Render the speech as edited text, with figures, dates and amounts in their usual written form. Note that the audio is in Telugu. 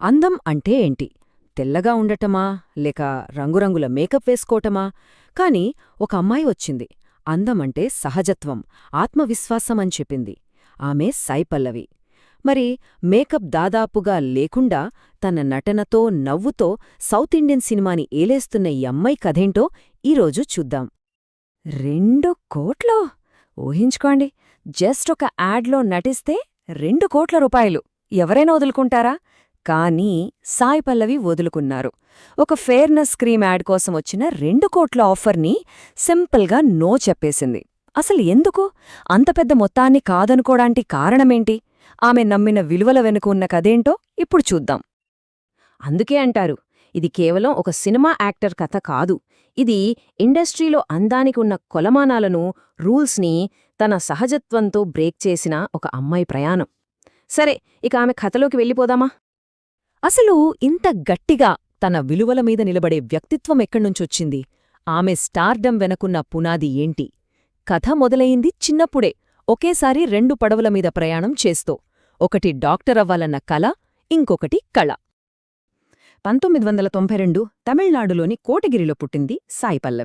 అందం అంటే ఏంటి? తెల్లగా ఉండటమా లేక రంగురంగుల మేకప్ వేసుకోవటమా? కాని ఒక అమ్మాయి వచ్చింది. అందమంటే సహజత్వం, ఆత్మవిశ్వాసం అని చెప్పింది. ఆమె సాయి పల్లవి. మరి మేకప్ దాదాపుగా లేకుండా తన నటనతో, నవ్వుతో సౌత్ ఇండియన్ సినిమాని ఏలేస్తున్న ఈ అమ్మాయి కథేంటో ఈరోజు చూద్దాం. 2 కోట్లు? ఊహించుకోండి, జస్ట్ ఒక యాడ్లో నటిస్తే 2 కోట్ల రూపాయలు ఎవరైనా వదులుకుంటారా? కానీ సాయి పల్లవి వదులుకున్నారు. ఒక ఫేర్నెస్ క్రీమ్ యాడ్ కోసం వచ్చిన 2 కోట్ల ఆఫర్ని సింపుల్గా నో చెప్పేసింది. అసలు ఎందుకు? అంత పెద్ద మొత్తాన్ని కాదనుకోడానికి కారణమేంటి? ఆమె నమ్మిన విలువల వెనుక ఉన్న కథేంటో ఇప్పుడు చూద్దాం. అందుకే అంటారు, ఇది కేవలం ఒక సినిమా యాక్టర్ కథ కాదు. ఇది ఇండస్ట్రీలో అందానికి ఉన్న కొలమానాలను, రూల్స్ని తన సహజత్వంతో బ్రేక్ చేసిన ఒక అమ్మాయి ప్రయాణం. సరే, ఇక ఆమె కథలోకి వెళ్ళిపోదామా? అసలు ఇంత గట్టిగా తన విలువల మీద నిలబడే వ్యక్తిత్వం ఎక్కడ్నుంచొచ్చింది? ఆమె స్టార్డమ్ వెనకున్న పునాది ఏంటి? కథ మొదలయింది చిన్నప్పుడే, ఒకేసారి 2 పడవల మీద ప్రయాణం చేస్తూ. ఒకటి డాక్టరవ్వాలన్న కల, ఇంకొకటి కళ. 1992 తమిళనాడులోని కోటగిరిలో పుట్టింది సాయి పల్లవి.